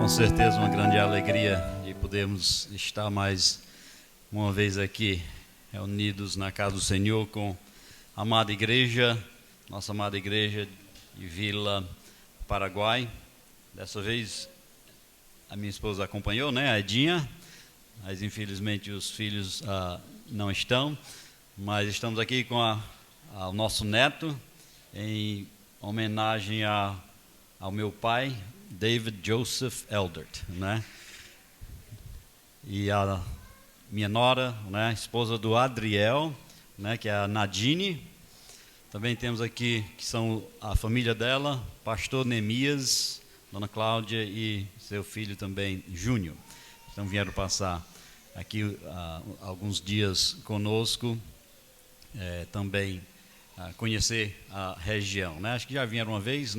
Com certeza uma grande alegria de podermos estar mais uma vez aqui reunidos na casa do Senhor com a amada igreja, nossa amada igreja de Vila Paraguai. Dessa vez a minha esposa acompanhou, a Edinha, mas infelizmente os filhos não estão, mas estamos aqui com o nosso neto em homenagem ao meu pai, David Joseph Eldert, E a minha nora, esposa do Adriel, que é a Nadine. Também temos aqui, que são a família dela, pastor Neemias, dona Cláudia e seu filho também, Júnior. Então vieram passar aqui alguns dias conosco, também conhecer a região, Acho que já vieram uma vez,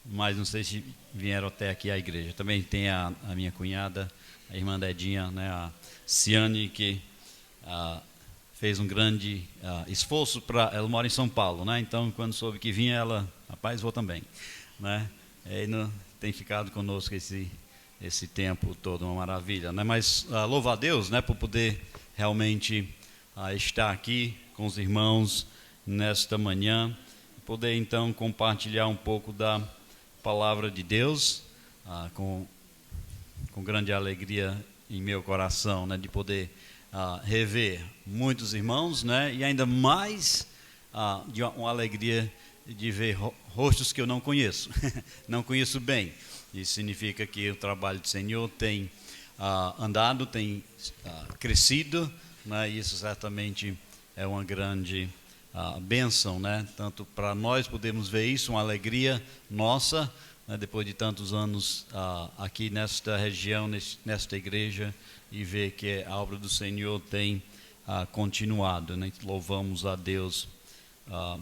mas não sei se vieram até aqui à igreja. Também tem a minha cunhada, a irmã Dedinha, a Ciane, que fez um grande esforço para... Ela mora em São Paulo, Então, quando soube que vinha, ela... Rapaz, vou também, E tem ficado conosco esse tempo todo, uma maravilha, Mas louvo a Deus, por poder realmente estar aqui com os irmãos nesta manhã, poder então compartilhar um pouco da palavra de Deus, com grande alegria em meu coração, de poder rever muitos irmãos, e ainda mais de uma alegria de ver rostos que eu não conheço, não conheço bem. Isso significa que o trabalho do Senhor tem andado, tem crescido, e isso certamente é uma grande bênção, Tanto para nós podermos ver isso, uma alegria nossa, depois de tantos anos aqui nesta região, nesta igreja, e ver que a obra do Senhor tem continuado, Louvamos a Deus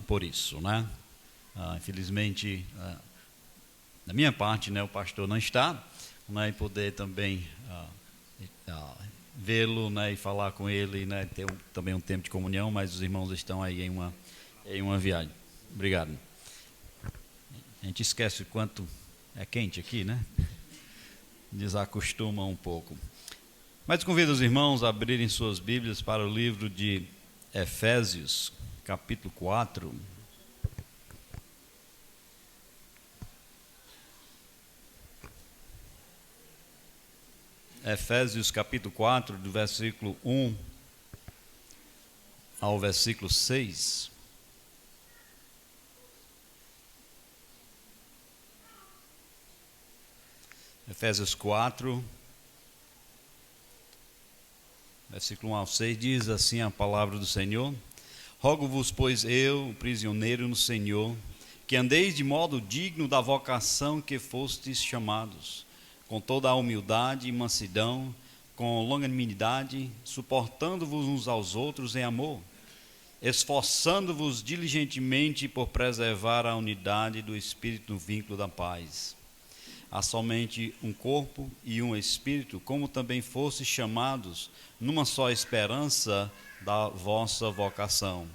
por isso, Infelizmente, da minha parte, o pastor não está, e poder também vê-lo, e falar com ele, ter também um tempo de comunhão, mas os irmãos estão aí em uma viagem. Obrigado. A gente esquece o quanto é quente aqui, Desacostuma um pouco. Mas convido os irmãos a abrirem suas Bíblias para o livro de Efésios, capítulo 4. Efésios capítulo 4, do versículo 1 ao versículo 6. Efésios 4, versículo 1 ao 6, diz assim a palavra do Senhor: Rogo-vos, pois eu, prisioneiro no Senhor, que andeis de modo digno da vocação que fostes chamados, com toda a humildade e mansidão, com longanimidade, suportando-vos uns aos outros em amor, esforçando-vos diligentemente por preservar a unidade do Espírito no vínculo da paz. Há somente um corpo e um Espírito, como também fostes chamados numa só esperança da vossa vocação.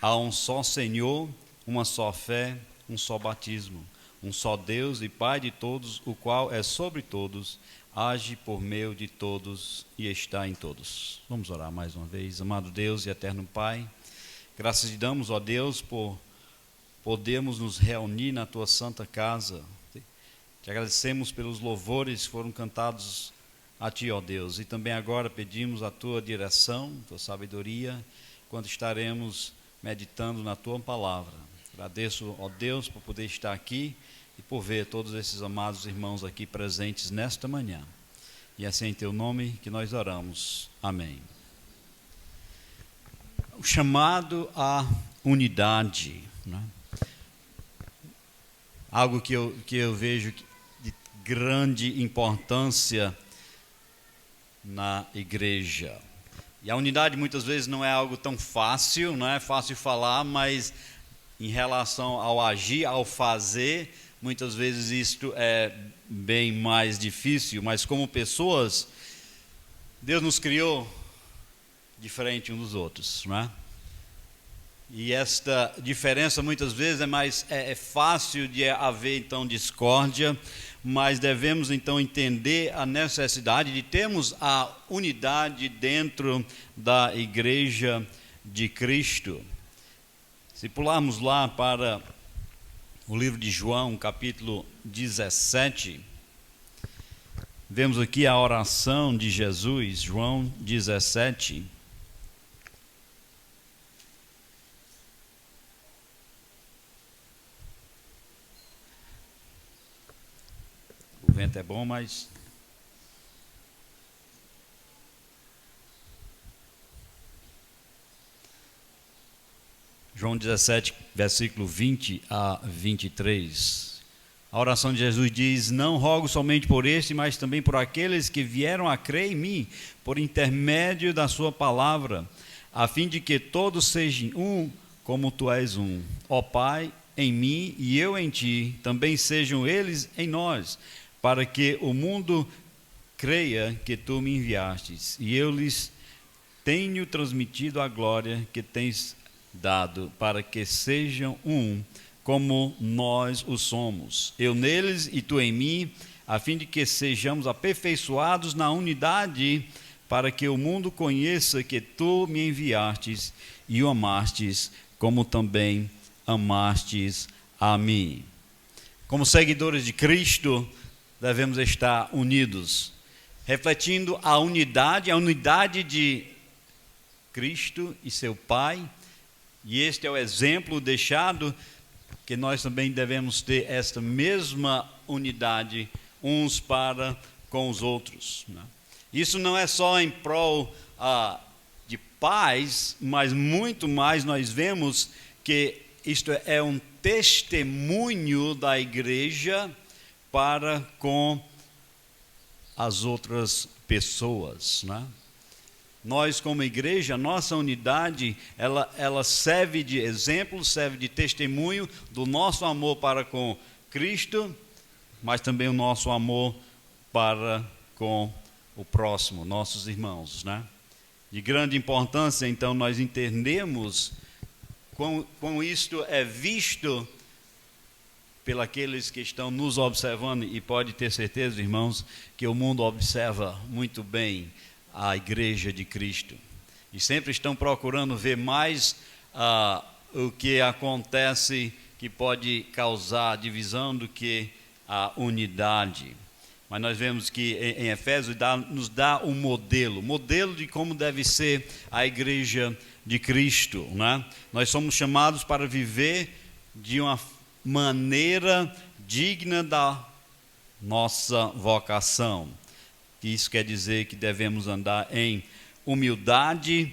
Há um só Senhor, uma só fé, um só batismo, um só Deus e Pai de todos, o qual é sobre todos, age por meio de todos e está em todos. Vamos orar mais uma vez. Amado Deus e eterno Pai, graças te damos, ó Deus, por podermos nos reunir na tua santa casa. Te agradecemos pelos louvores que foram cantados a ti, ó Deus, e também agora pedimos a tua direção, tua sabedoria, quando estaremos meditando na tua palavra. Agradeço, ó Deus, por poder estar aqui e por ver todos esses amados irmãos aqui presentes nesta manhã. E assim em teu nome que nós oramos. Amém. O chamado à unidade, Algo que eu vejo de grande importância na igreja. E a unidade muitas vezes não é algo tão fácil, não é fácil falar, mas em relação ao agir, ao fazer, muitas vezes isto é bem mais difícil. Mas como pessoas, Deus nos criou diferente uns dos outros, E esta diferença muitas vezes é fácil de haver então discórdia, mas devemos então entender a necessidade de termos a unidade dentro da Igreja de Cristo. Se pularmos lá para o livro de João, capítulo 17, vemos aqui a oração de Jesus, João 17. O vento é bom, mas... João 17, versículo 20 a 23. A oração de Jesus diz: não rogo somente por este, mas também por aqueles que vieram a crer em mim, por intermédio da sua palavra, a fim de que todos sejam um, como tu és um. Ó Pai, em mim e eu em ti, também sejam eles em nós, para que o mundo creia que tu me enviastes, e eu lhes tenho transmitido a glória que tens dado, para que sejam um, como nós o somos, eu neles e tu em mim, a fim de que sejamos aperfeiçoados na unidade, para que o mundo conheça que tu me enviastes e o amastes, como também amastes a mim. Como seguidores de Cristo, devemos estar unidos, refletindo a unidade de Cristo e seu Pai. E este é o exemplo deixado, que nós também devemos ter esta mesma unidade uns para com os outros. Isso não é só em prol de paz, mas muito mais nós vemos que isto é um testemunho da igreja para com as outras pessoas, né? Nós, como igreja, nossa unidade, ela serve de exemplo, serve de testemunho do nosso amor para com Cristo, mas também o nosso amor para com o próximo, nossos irmãos, né? De grande importância, então, nós entendemos quão isto é visto pelos que estão nos observando, e pode ter certeza, irmãos, que o mundo observa muito bem a igreja de Cristo, e sempre estão procurando ver mais o que acontece que pode causar divisão do que a unidade. Mas nós vemos que em Efésios nos dá um modelo de como deve ser a igreja de Cristo, né? Nós somos chamados para viver de uma maneira digna da nossa vocação. Isso quer dizer que devemos andar em humildade,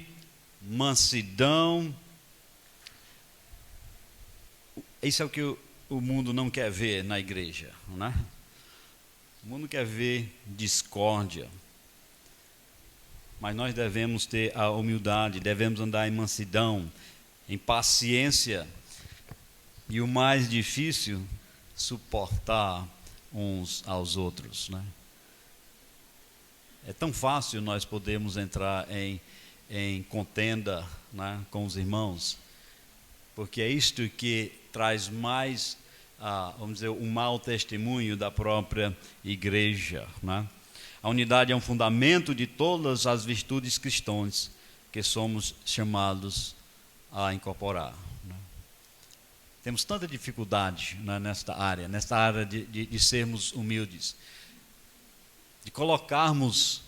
mansidão. Isso é o que o mundo não quer ver na igreja, não é? O mundo quer ver discórdia. Mas nós devemos ter a humildade, devemos andar em mansidão, em paciência. E o mais difícil, suportar uns aos outros, né? É tão fácil nós podermos entrar em contenda, né, com os irmãos, porque é isto que traz mais, vamos dizer, um mau testemunho da própria igreja, né? A unidade é um fundamento de todas as virtudes cristãs que somos chamados a incorporar, né? Temos tanta dificuldade, né, nesta área de sermos humildes, de colocarmos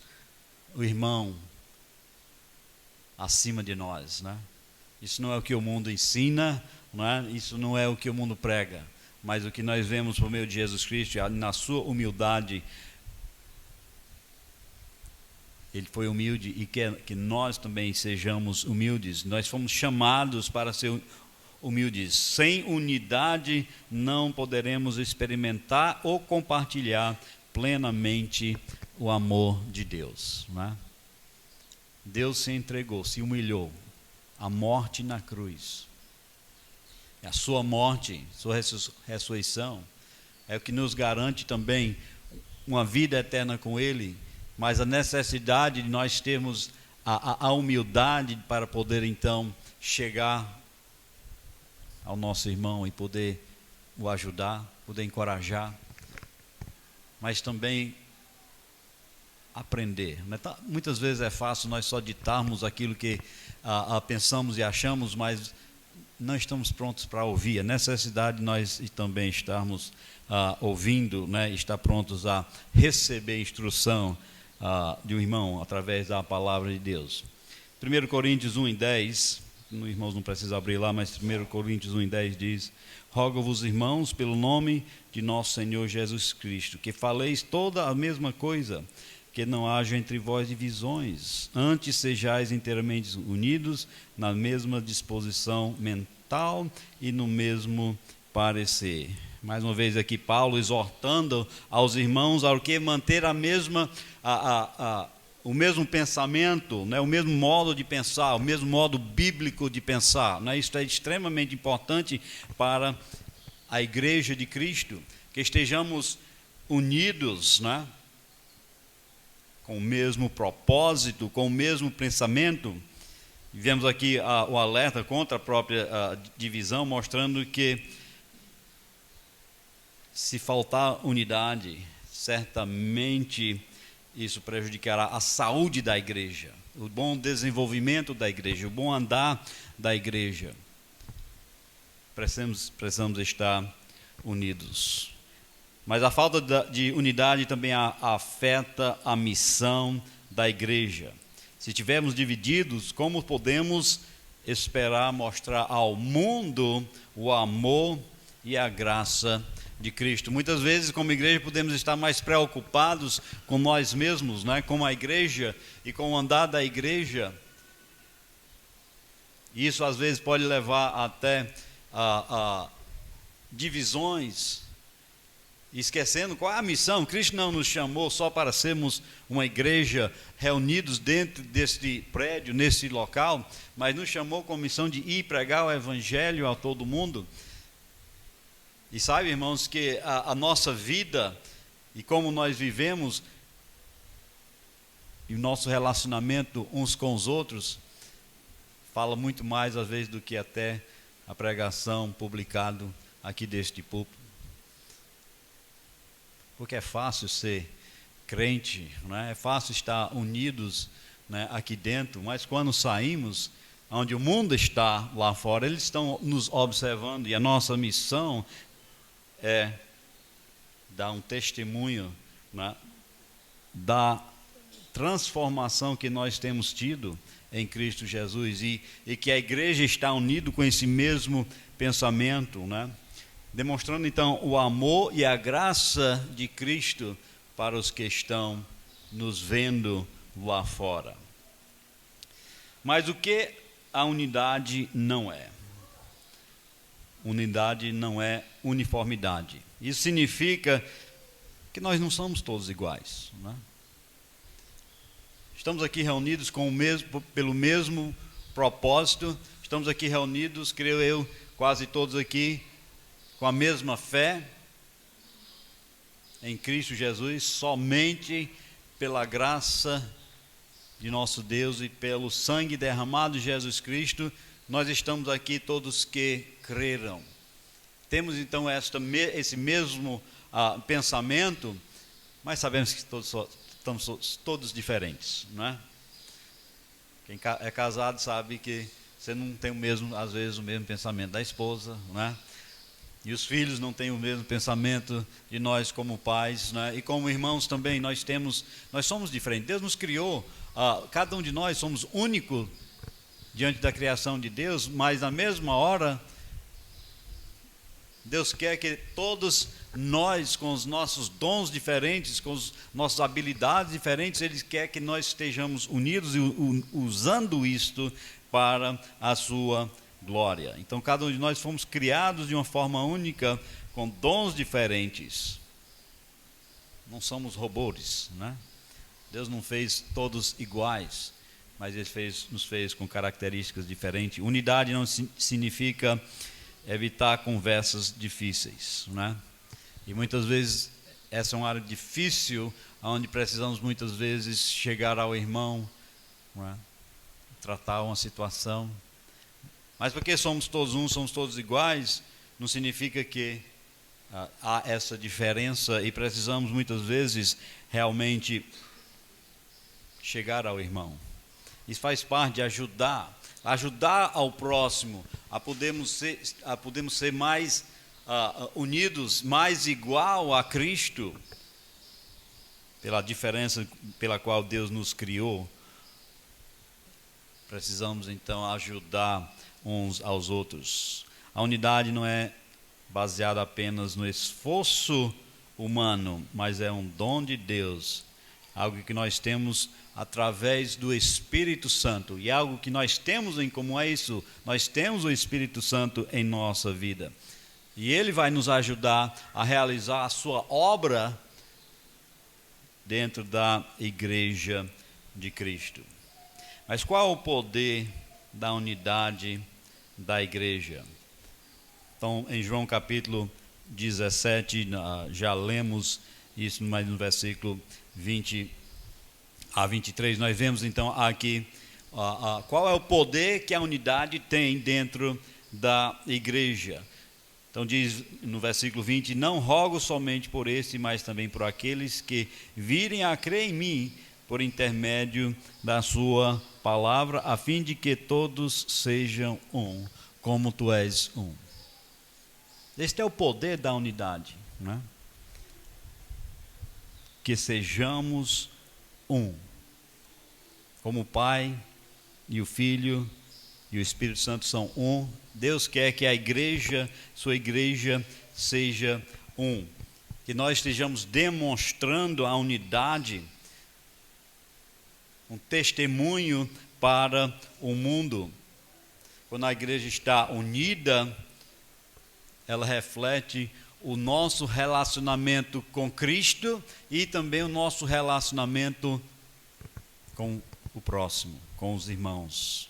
o irmão acima de nós, né? Isso não é o que o mundo ensina, não é? Isso não é o que o mundo prega, mas o que nós vemos por meio de Jesus Cristo, na sua humildade, ele foi humilde e quer que nós também sejamos humildes. Nós fomos chamados para ser humildes. Sem unidade não poderemos experimentar ou compartilhar plenamente o amor de Deus, não é? Deus se entregou, se humilhou, a morte na cruz. A sua morte, sua ressurreição é o que nos garante também uma vida eterna com Ele, mas a necessidade de nós termos a humildade para poder então chegar ao nosso irmão e poder o ajudar, poder encorajar. mas também aprender. Muitas vezes é fácil nós só ditarmos aquilo que pensamos e achamos, mas não estamos prontos para ouvir. A necessidade de nós também estarmos ouvindo, né, estar prontos a receber instrução de um irmão através da palavra de Deus. 1 Coríntios 1:10, irmãos não precisam abrir lá, mas 1 Coríntios 1:10 diz: rogo-vos, irmãos, pelo nome de nosso Senhor Jesus Cristo, que faleis toda a mesma coisa, que não haja entre vós divisões, antes sejais inteiramente unidos na mesma disposição mental e no mesmo parecer. Mais uma vez aqui Paulo exortando aos irmãos ao que manter a mesma o mesmo pensamento, né, o mesmo modo de pensar, o mesmo modo bíblico de pensar, né? Isso é extremamente importante para a igreja de Cristo, que estejamos unidos, né, com o mesmo propósito, com o mesmo pensamento. Vemos aqui o alerta contra a própria divisão, mostrando que se faltar unidade, certamente isso prejudicará a saúde da igreja, o bom desenvolvimento da igreja, o bom andar da igreja. Precisamos estar unidos. Mas a falta de unidade também afeta a missão da igreja. Se estivermos divididos, como podemos esperar mostrar ao mundo o amor e a graça de Cristo? Muitas vezes, como igreja, podemos estar mais preocupados com nós mesmos, né, com a igreja e com o andar da igreja. Isso às vezes pode levar até a divisões, esquecendo qual é a missão. Cristo não nos chamou só para sermos uma igreja reunidos dentro deste prédio, nesse local, mas nos chamou com a missão de ir pregar o evangelho a todo mundo. E sabe, irmãos, que a nossa vida e como nós vivemos e o nosso relacionamento uns com os outros fala muito mais às vezes do que até a pregação publicada aqui deste púlpito. Porque é fácil ser crente, né? É fácil estar unidos, né, aqui dentro, mas quando saímos, onde o mundo está lá fora, eles estão nos observando, e a nossa missão é dar um testemunho, né, da transformação que nós temos tido em Cristo Jesus, e que a igreja está unida com esse mesmo pensamento, né? Demonstrando então o amor e a graça de Cristo para os que estão nos vendo lá fora. Mas o que a unidade não é? Unidade não é uniformidade. Isso significa que nós não somos todos iguais, né? Estamos aqui reunidos pelo mesmo propósito, estamos aqui reunidos, creio eu, quase todos aqui, com a mesma fé em Cristo Jesus, somente pela graça de nosso Deus e pelo sangue derramado de Jesus Cristo, nós estamos aqui todos que creram. Temos então esse mesmo pensamento, mas sabemos que estamos todos diferentes, não é? Quem é casado sabe que você não tem às vezes o mesmo pensamento da esposa, não é? E os filhos não têm o mesmo pensamento de nós como pais, né? E como irmãos também, nós somos diferentes. Deus nos criou, cada um de nós somos único diante da criação de Deus, mas na mesma hora, Deus quer que todos nós, com os nossos dons diferentes, com as nossas habilidades diferentes, Ele quer que nós estejamos unidos e usando isto para a sua glória. Então cada um de nós fomos criados de uma forma única, com dons diferentes. Não somos robôs, né? Deus não fez todos iguais, mas Ele nos fez com características diferentes. Unidade não significa evitar conversas difíceis, né? E muitas vezes essa é uma área difícil, onde precisamos muitas vezes chegar ao irmão, né? Tratar uma situação. Mas porque somos todos somos todos iguais, não significa que há essa diferença e precisamos muitas vezes realmente chegar ao irmão. Isso faz parte de ajudar ao próximo a podermos ser mais unidos, mais igual a Cristo, pela diferença pela qual Deus nos criou. Precisamos então ajudar uns aos outros. A unidade não é baseada apenas no esforço humano, mas é um dom de Deus, algo que nós temos através do Espírito Santo, e algo que nós temos em comum é isso: nós temos o Espírito Santo em nossa vida, e Ele vai nos ajudar a realizar a sua obra dentro da Igreja de Cristo. Mas qual é o poder da unidade da igreja? Então, em João capítulo 17, já lemos isso, mas no versículo 20 a 23, nós vemos então aqui qual é o poder que a unidade tem dentro da igreja. Então diz no versículo 20: não rogo somente por esse, mas também por aqueles que virem a crer em mim, por intermédio da sua palavra, a fim de que todos sejam um, como tu és um. Este é o poder da unidade, né? Que sejamos um, como o Pai e o Filho e o Espírito Santo são um. Deus quer que a igreja, sua igreja, seja um, que nós estejamos demonstrando a unidade, um testemunho para o mundo. Quando a igreja está unida, ela reflete o nosso relacionamento com Cristo e também o nosso relacionamento com o próximo, com os irmãos.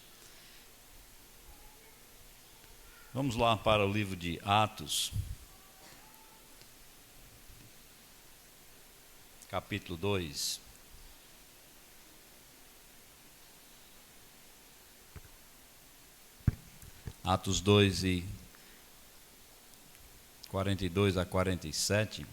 Vamos lá para o livro de Atos, capítulo 2. Atos 2 e 42 a 47.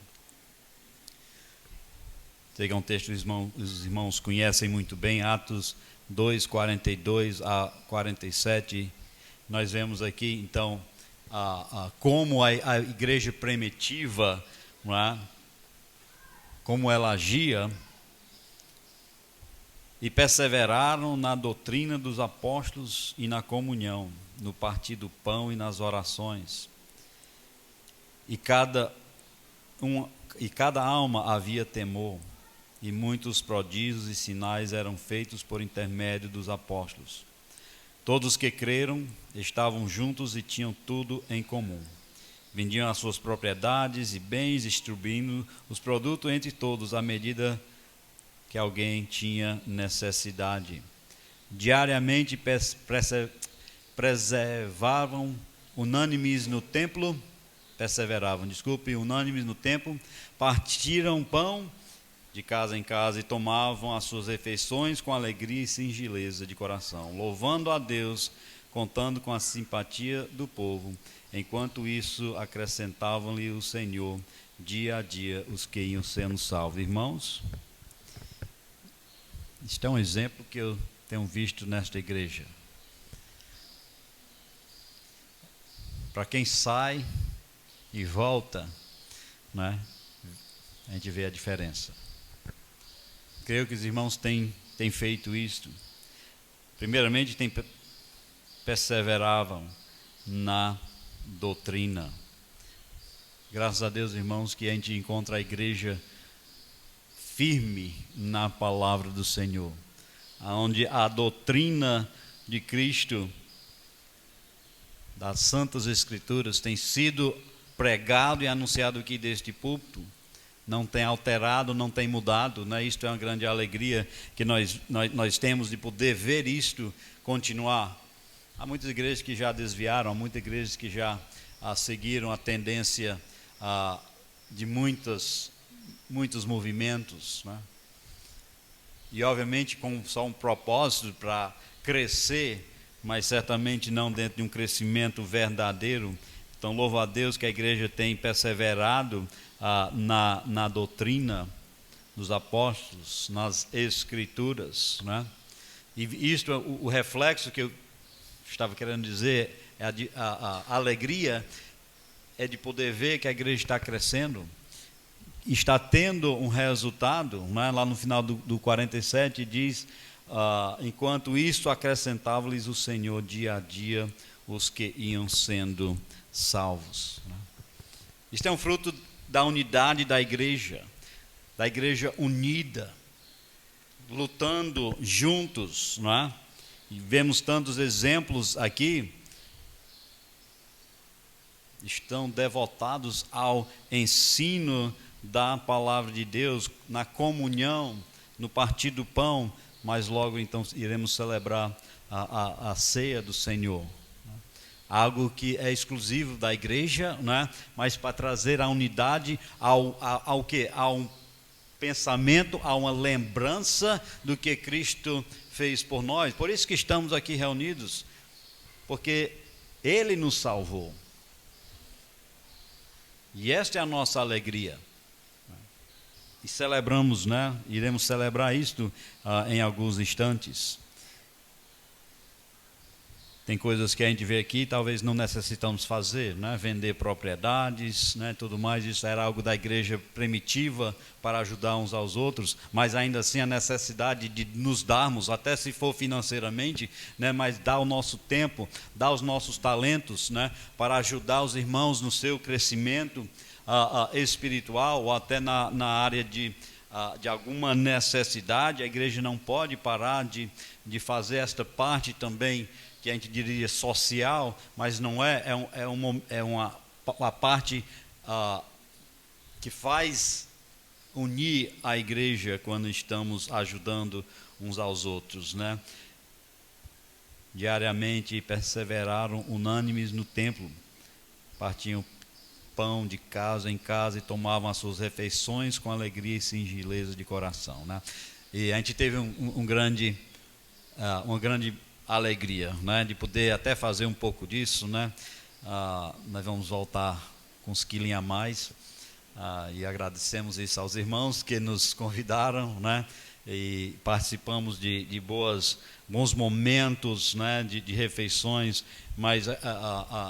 Sei que é um texto que os irmãos conhecem muito bem. Atos 2, 42 a 47. Nós vemos aqui então como a igreja primitiva, não é? Como ela agia, e perseveraram na doutrina dos apóstolos e na comunhão, no partir do pão e nas orações. E cada alma havia temor, e muitos prodígios e sinais eram feitos por intermédio dos apóstolos. Todos que creram estavam juntos e tinham tudo em comum. Vendiam as suas propriedades e bens, distribuindo os produtos entre todos à medida que alguém tinha necessidade. Diariamente perseveravam unânimes no templo, partiram pão de casa em casa e tomavam as suas refeições com alegria e singeleza de coração, louvando a Deus, contando com a simpatia do povo. Enquanto isso, acrescentavam-lhe o Senhor dia a dia os que iam sendo salvos. Irmãos, este é um exemplo que eu tenho visto nesta igreja. Para quem sai e volta, né, a gente vê a diferença. Creio que os irmãos têm feito isto. Primeiramente, perseveravam na doutrina. Graças a Deus, irmãos, que a gente encontra a igreja firme na palavra do Senhor, onde a doutrina de Cristo, das Santas Escrituras, tem sido pregado e anunciado aqui deste púlpito, não tem alterado, não tem mudado, né? Isto é uma grande alegria que nós temos de poder ver isto continuar. Há muitas igrejas que já desviaram, há muitas igrejas que já seguiram a tendência de muitos movimentos, né? E obviamente com só um propósito para crescer, mas certamente não dentro de um crescimento verdadeiro, Então, louvo a Deus que a igreja tem perseverado na doutrina dos apóstolos, nas escrituras, né? E isto, o reflexo que eu estava querendo dizer, a alegria é de poder ver que a igreja está crescendo, está tendo um resultado, né? Lá no final do 47 diz, enquanto isto acrescentava-lhes o Senhor dia a dia os que iam sendo salvos, né? Isto é um fruto da unidade da igreja unida, lutando juntos, não é? E vemos tantos exemplos aqui, estão devotados ao ensino da palavra de Deus, na comunhão, no partir do pão, mas logo então iremos celebrar a ceia do Senhor. Algo que é exclusivo da igreja, né? Mas para trazer a unidade ao que? A um pensamento, a uma lembrança do que Cristo fez por nós. Por isso que estamos aqui reunidos, porque Ele nos salvou. E esta é a nossa alegria. E celebramos, né? Iremos celebrar isto em alguns instantes. Tem coisas que a gente vê aqui, talvez não necessitamos fazer, né? Vender propriedades, né? Tudo mais, isso era algo da igreja primitiva para ajudar uns aos outros, mas ainda assim a necessidade de nos darmos, até se for financeiramente, né? Mas dar o nosso tempo, dar os nossos talentos, né? Para ajudar os irmãos no seu crescimento espiritual, ou até na área de alguma necessidade. A igreja não pode parar de fazer esta parte também, que a gente diria social, mas não é uma parte que faz unir a igreja quando estamos ajudando uns aos outros, né? Diariamente perseveraram unânimes no templo, partiam pão de casa em casa e tomavam as suas refeições com alegria e singeleza de coração, né? E a gente teve uma grande alegria, né, de poder até fazer um pouco disso, né? Nós vamos voltar com uns quilinhos a mais, e agradecemos isso aos irmãos que nos convidaram, né? E participamos de bons momentos, né? De refeições, mas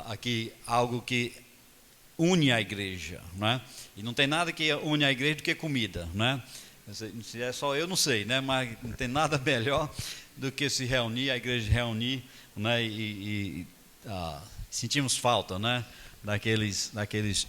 aqui algo que une a igreja, né? E não tem nada que une a igreja do que comida, né? Se é só eu, não sei, né? Mas não tem nada melhor do que se reunir, a igreja reunir, né? Sentimos falta, né? Daqueles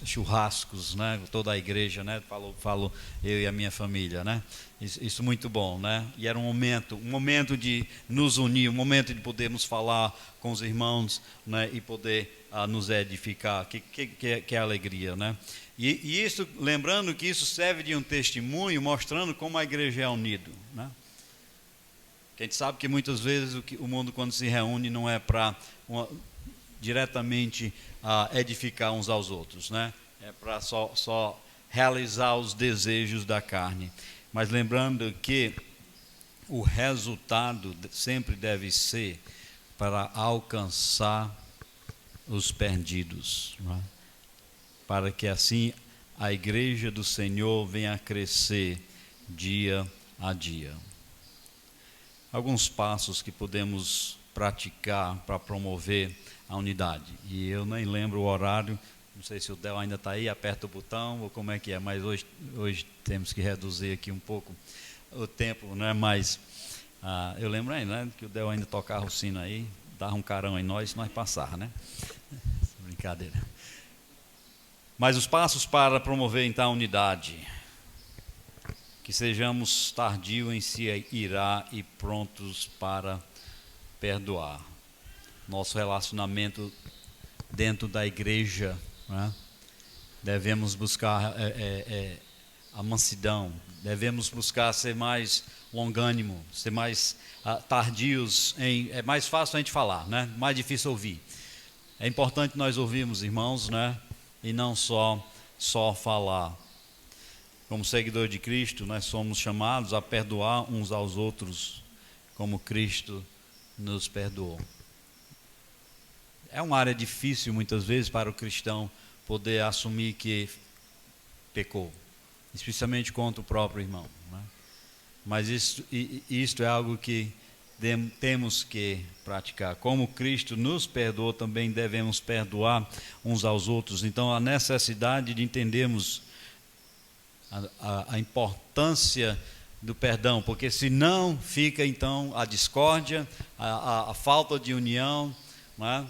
churrascos, né? Toda a igreja, né? Falo eu e a minha família, né? Isso muito bom, né? E era um momento de nos unir, um momento de podermos falar com os irmãos, né? E poder nos edificar, que é alegria, né? E isso, lembrando que isso serve de um testemunho, mostrando como a igreja é unida, né? A gente sabe que muitas vezes o mundo, quando se reúne, não é para diretamente edificar uns aos outros, né? É para só realizar os desejos da carne. Mas lembrando que o resultado sempre deve ser para alcançar os perdidos, não é? Para que assim a igreja do Senhor venha a crescer dia a dia. Alguns passos que podemos praticar para promover a unidade. E eu nem lembro o horário, não sei se o Del ainda está aí, aperta o botão ou como é que é, mas hoje temos que reduzir aqui um pouco o tempo, né? Mas eu lembro ainda, né, que o Del ainda tocava o sino aí, dava um carão em nós passar, né? Brincadeira. Mas os passos para promover então a unidade: que sejamos tardios em se irar e prontos para perdoar. Nosso relacionamento dentro da igreja, né? Devemos buscar a mansidão, devemos buscar ser mais longânimo, ser mais tardios. É mais fácil a gente falar, né? Mais difícil ouvir. É importante nós ouvirmos, irmãos, né? E não só falar. Como seguidor de Cristo, nós somos chamados a perdoar uns aos outros, como Cristo nos perdoou. É uma área difícil muitas vezes para o cristão poder assumir que pecou, especialmente contra o próprio irmão, né? Mas isto é algo que temos que praticar. Como Cristo nos perdoou, também devemos perdoar uns aos outros. Então, a necessidade de entendermos a importância do perdão, porque senão fica então a discórdia, a falta de união, né?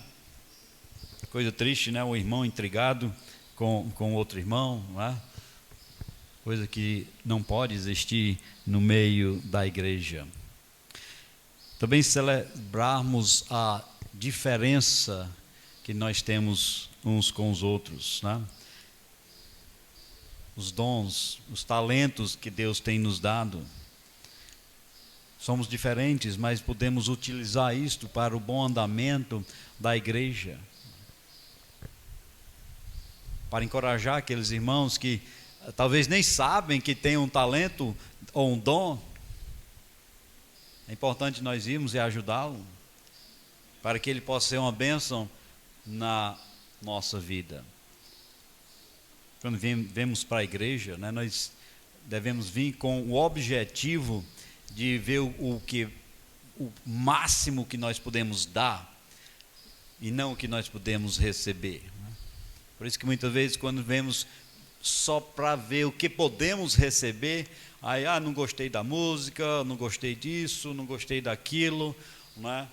Coisa triste, né? Um irmão intrigado com outro irmão, né? Coisa que não pode existir no meio da igreja. Também celebrarmos a diferença que nós temos uns com os outros, né? Os dons, os talentos que Deus tem nos dado. Somos diferentes, mas podemos utilizar isto para o bom andamento da igreja. Para encorajar aqueles irmãos que talvez nem sabem que têm um talento ou um dom. É importante nós irmos e ajudá-lo, para que ele possa ser uma bênção na nossa vida. Quando vemos para a igreja, né, nós devemos vir com o objetivo de ver o máximo que nós podemos dar e não o que nós podemos receber, né? Por isso que muitas vezes quando vemos só para ver o que podemos receber, aí não gostei da música, não gostei disso, não gostei daquilo, né?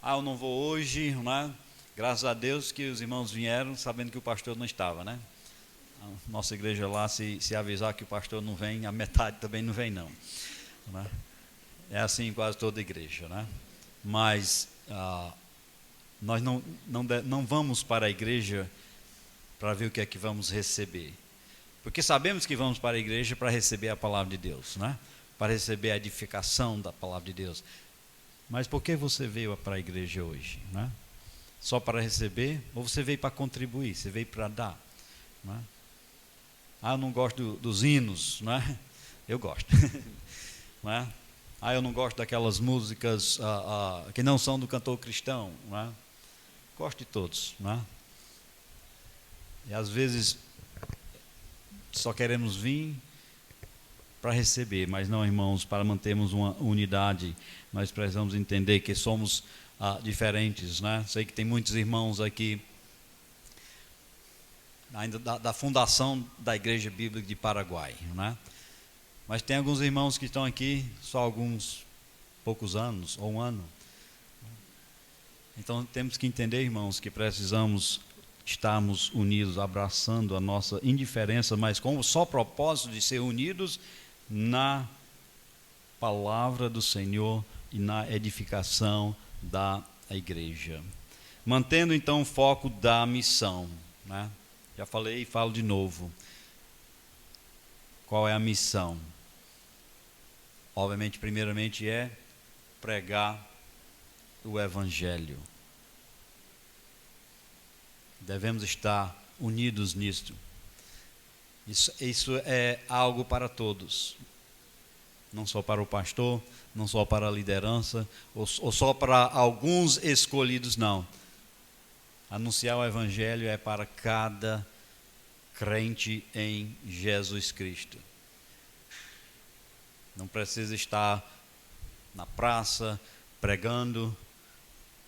Eu não vou hoje, né? Graças a Deus que os irmãos vieram sabendo que o pastor não estava, né? Nossa igreja lá, se avisar que o pastor não vem, a metade também não vem não, né? É assim em quase toda igreja, né? Mas nós não vamos para a igreja para ver o que é que vamos receber, porque sabemos que vamos para a igreja para receber a palavra de Deus, né? Para receber a edificação da palavra de Deus. Mas por que você veio para a igreja hoje, né? Só para receber, ou você veio para contribuir, você veio para dar, né? Eu não gosto dos hinos, né? Eu gosto, né? Eu não gosto daquelas músicas que não são do cantor cristão, né? Gosto de todos, né? E às vezes só queremos vir para receber, mas não, irmãos, para mantermos uma unidade, nós precisamos entender que somos diferentes, né? Sei que tem muitos irmãos aqui ainda da fundação da Igreja Bíblica de Paraguai, né? Mas tem alguns irmãos que estão aqui só alguns poucos anos, ou um ano. Então temos que entender, irmãos, que precisamos estarmos unidos, abraçando a nossa indiferença, mas com o só propósito de ser unidos na palavra do Senhor e na edificação da igreja. Mantendo então o foco da missão, né? Já falei e falo de novo. Qual é a missão? Obviamente, primeiramente é pregar o Evangelho. Devemos estar unidos nisto. Isso é algo para todos. Não só para o pastor, não só para a liderança, ou só para alguns escolhidos, não. Anunciar o Evangelho é para cada crente em Jesus Cristo. Não precisa estar na praça pregando,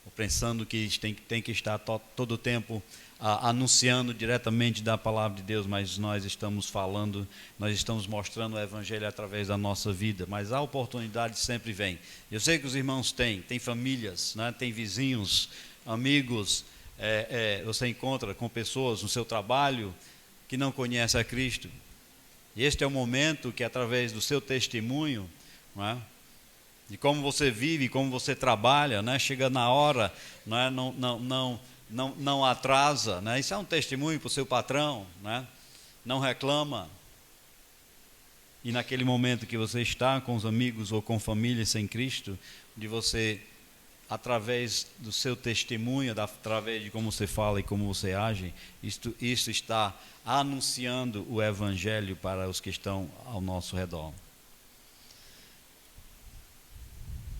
ou pensando que tem que estar todo o tempo anunciando diretamente da palavra de Deus, mas nós estamos falando, nós estamos mostrando o Evangelho através da nossa vida, mas a oportunidade sempre vem. Eu sei que os irmãos têm famílias, né? Tem vizinhos, amigos, você encontra com pessoas no seu trabalho que não conhecem a Cristo. E este é o momento que, através do seu testemunho, né, de como você vive, como você trabalha, né, chega na hora, né, não atrasa, né, isso é um testemunho para o seu patrão, né, não reclama. E naquele momento que você está com os amigos ou com família sem Cristo, de você, através do seu testemunho, através de como você fala e como você age, isso está anunciando o Evangelho para os que estão ao nosso redor.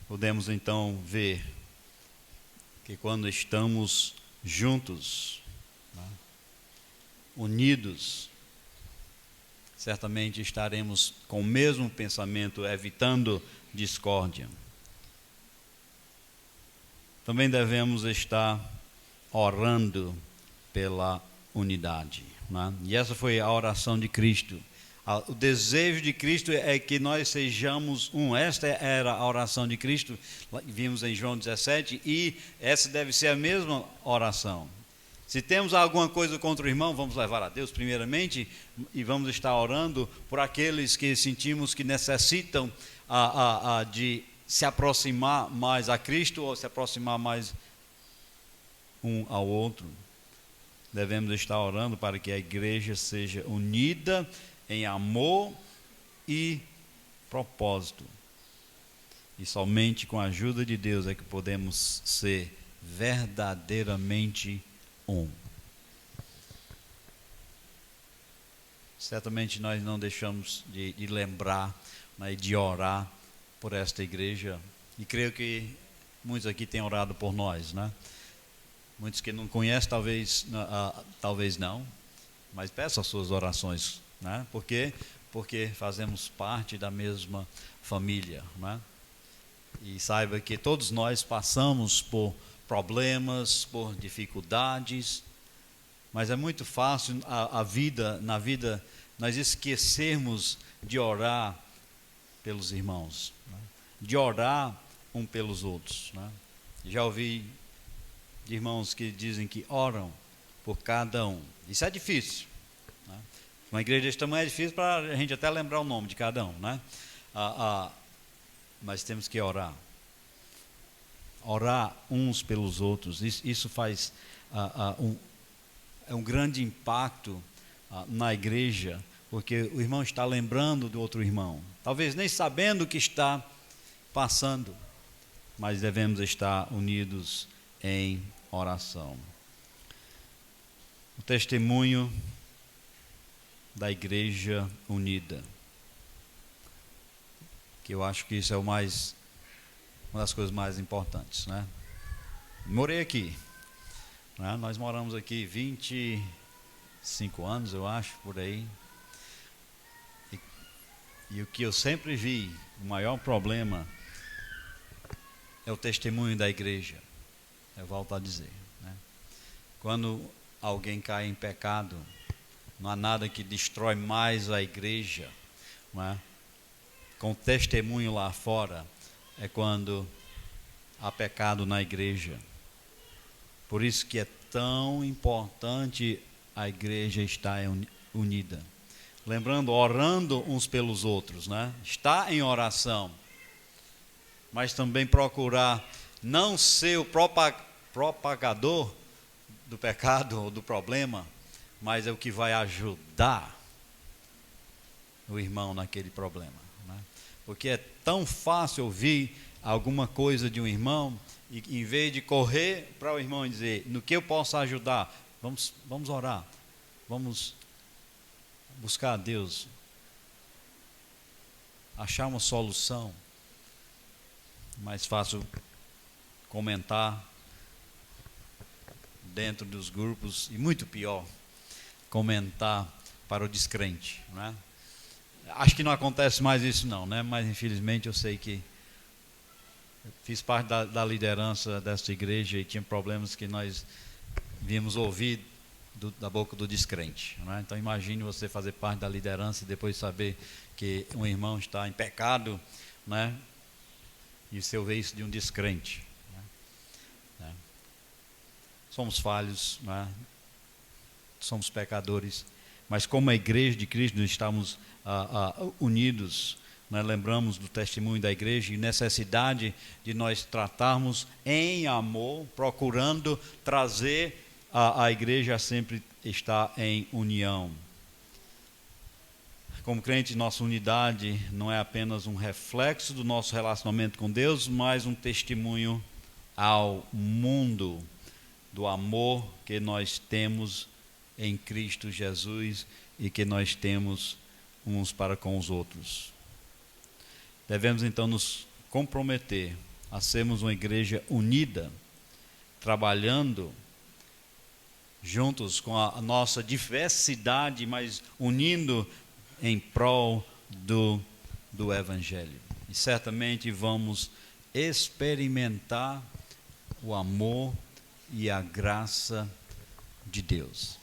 Podemos então ver que quando estamos juntos, né, unidos, certamente estaremos com o mesmo pensamento, evitando discórdia. Também devemos estar orando pela unidade, né? E essa foi a oração de Cristo. O desejo de Cristo é que nós sejamos um. Esta era a oração de Cristo, vimos em João 17, e essa deve ser a mesma oração. Se temos alguma coisa contra o irmão, vamos levar a Deus primeiramente, e vamos estar orando por aqueles que sentimos que necessitam de se aproximar mais a Cristo, ou se aproximar mais um ao outro. Devemos estar orando para que a igreja seja unida em amor e propósito. E somente com a ajuda de Deus é que podemos ser verdadeiramente um. Certamente nós não deixamos de lembrar, né, e de orar por esta igreja. E creio que muitos aqui têm orado por nós, né? Muitos que não conhecem, talvez não, mas peçam as suas orações, né? Por quê? Porque fazemos parte da mesma família, né? E saiba que todos nós passamos por problemas, por dificuldades, mas é muito fácil na vida nós esquecermos de orar pelos irmãos, né? De orar um pelos outros, né? Já ouvi de irmãos que dizem que oram por cada um. Isso é difícil, né? Uma igreja desse tamanho é difícil para a gente até lembrar o nome de cada um, né? Mas temos que orar. Orar uns pelos outros. Isso faz um grande impacto na igreja, porque o irmão está lembrando do outro irmão, talvez nem sabendo o que está passando, mas devemos estar unidos em oração. O testemunho da igreja unida, que eu acho que isso é uma das coisas mais importantes, né? Morei aqui, né? Nós moramos aqui 25 anos, eu acho, por aí. E o que eu sempre vi, o maior problema é o testemunho da igreja. Eu volto a dizer, né? Quando alguém cai em pecado, não há nada que destrói mais a igreja, não é? Com testemunho lá fora, é quando há pecado na igreja. Por isso que é tão importante a igreja estar unida. Lembrando, orando uns pelos outros, né? Estar em oração, mas também procurar não ser o propagador do pecado ou do problema, mas é o que vai ajudar o irmão naquele problema, né? Porque é tão fácil ouvir alguma coisa de um irmão e em vez de correr para o irmão e dizer, no que eu posso ajudar, vamos orar, vamos buscar a Deus, achar uma solução. Mais fácil comentar dentro dos grupos, e muito pior, comentar para o descrente, não é? Acho que não acontece mais isso não, né? Mas infelizmente eu sei que eu fiz parte da liderança desta igreja e tinha problemas que nós víamos ouvir da boca do descrente, não é? Então imagine você fazer parte da liderança e depois saber que um irmão está em pecado, né? E você ouvir isso de um descrente, né? Somos falhos, né? Somos pecadores, mas como a igreja de Cristo nós estamos unidos, né? Lembramos do testemunho da igreja e necessidade de nós tratarmos em amor, procurando trazer a igreja a sempre estar em união. Como crente, nossa unidade não é apenas um reflexo do nosso relacionamento com Deus, mas um testemunho ao mundo do amor que nós temos em Cristo Jesus e que nós temos uns para com os outros. Devemos então nos comprometer a sermos uma igreja unida, trabalhando juntos com a nossa diversidade, mas unindo em prol do Evangelho. E certamente vamos experimentar o amor e a graça de Deus.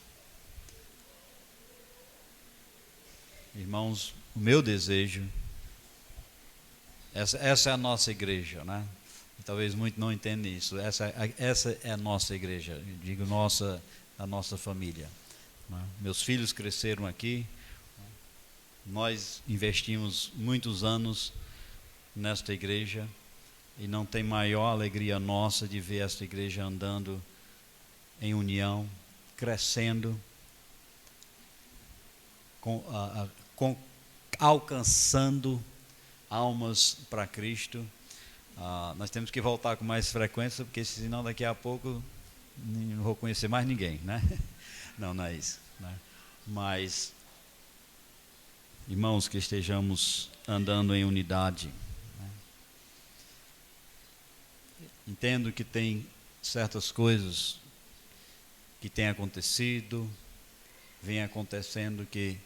Irmãos, o meu desejo, essa é a nossa igreja, né? Talvez muitos não entendam isso. Essa é a nossa igreja, eu digo a nossa família, né? Meus filhos cresceram aqui, nós investimos muitos anos nesta igreja e não tem maior alegria nossa de ver esta igreja andando em união, crescendo, alcançando almas para Cristo. Nós temos que voltar com mais frequência, porque senão daqui a pouco não vou conhecer mais ninguém, né? Não é isso, né? Mas, irmãos, que estejamos andando em unidade, né? Entendo que tem certas coisas que têm acontecido, vem acontecendo, que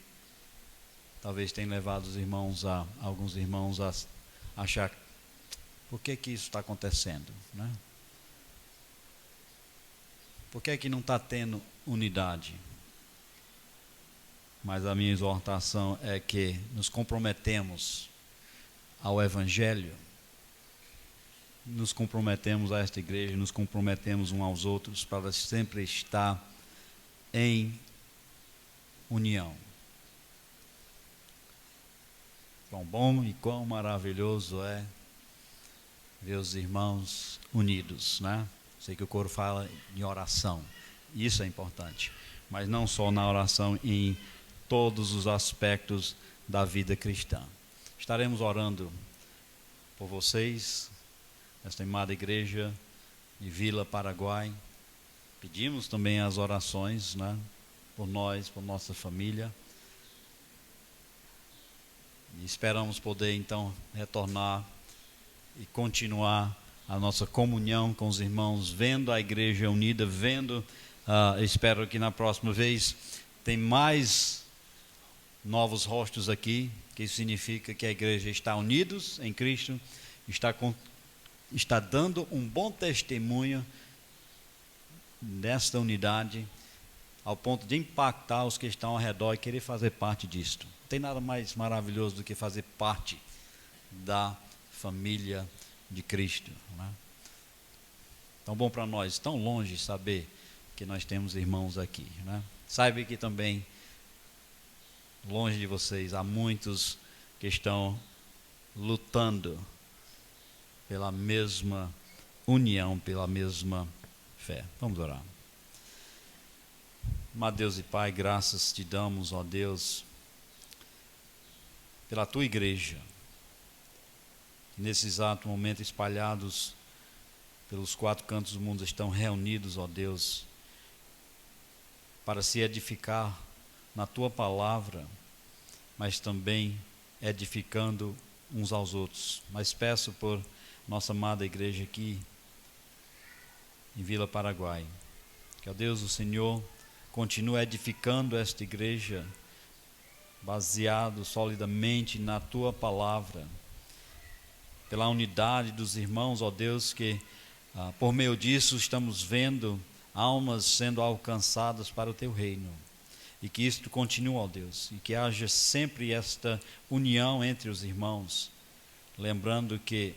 talvez tenha levado alguns irmãos a achar: por que isso está acontecendo, né? Por que não está tendo unidade? Mas a minha exortação é que nos comprometemos ao Evangelho, nos comprometemos a esta igreja, nos comprometemos uns aos outros para sempre estar em união. Quão bom e quão maravilhoso é ver os irmãos unidos, né? Sei que o coro fala em oração, isso é importante, mas não só na oração, em todos os aspectos da vida cristã. Estaremos orando por vocês, esta amada igreja de Vila Paraguai. Pedimos também as orações, né, por nós, por nossa família. E esperamos poder então retornar e continuar a nossa comunhão com os irmãos, vendo a igreja unida, espero que na próxima vez tem mais novos rostos aqui, que isso significa que a igreja está unidos em Cristo, está dando um bom testemunho desta unidade, ao ponto de impactar os que estão ao redor e querer fazer parte disto. Não tem nada mais maravilhoso do que fazer parte da família de Cristo, né? Tão bom para nós, tão longe saber que nós temos irmãos aqui, né? Saiba que também, longe de vocês, há muitos que estão lutando pela mesma união, pela mesma fé. Vamos orar. Amado Deus e Pai, graças te damos, ó Deus, pela tua igreja, nesse exato momento espalhados pelos 4 cantos do mundo, estão reunidos, ó Deus, para se edificar na tua palavra, mas também edificando uns aos outros. Mas peço por nossa amada igreja aqui em Vila Paraguai, que, ó Deus, o Senhor continue edificando esta igreja, baseado solidamente na tua palavra, pela unidade dos irmãos, ó Deus, que por meio disso estamos vendo almas sendo alcançadas para o teu reino, e que isto continue, ó Deus, e que haja sempre esta união entre os irmãos, lembrando que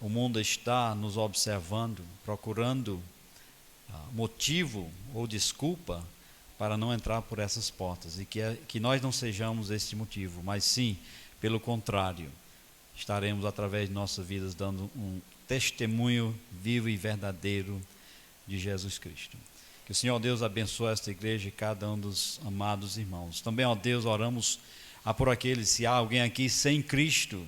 o mundo está nos observando, procurando motivo ou desculpa para não entrar por essas portas, e que nós não sejamos esse motivo, mas sim, pelo contrário, estaremos através de nossas vidas dando um testemunho vivo e verdadeiro de Jesus Cristo. Que o Senhor, ó Deus, abençoe esta igreja e cada um dos amados irmãos. Também, ó Deus, oramos por aqueles, se há alguém aqui sem Cristo,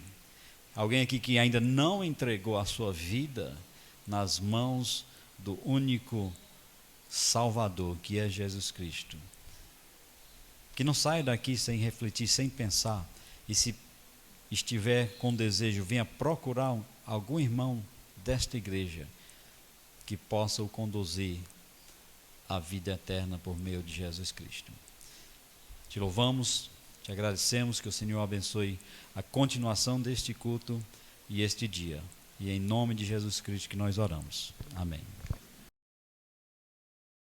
alguém aqui que ainda não entregou a sua vida nas mãos do único Salvador, que é Jesus Cristo. Que não saia daqui sem refletir, sem pensar, e se estiver com desejo, venha procurar algum irmão desta igreja que possa o conduzir a vida eterna por meio de Jesus Cristo. Te louvamos, te agradecemos, que o Senhor abençoe a continuação deste culto e este dia. E em nome de Jesus Cristo que nós oramos. Amém.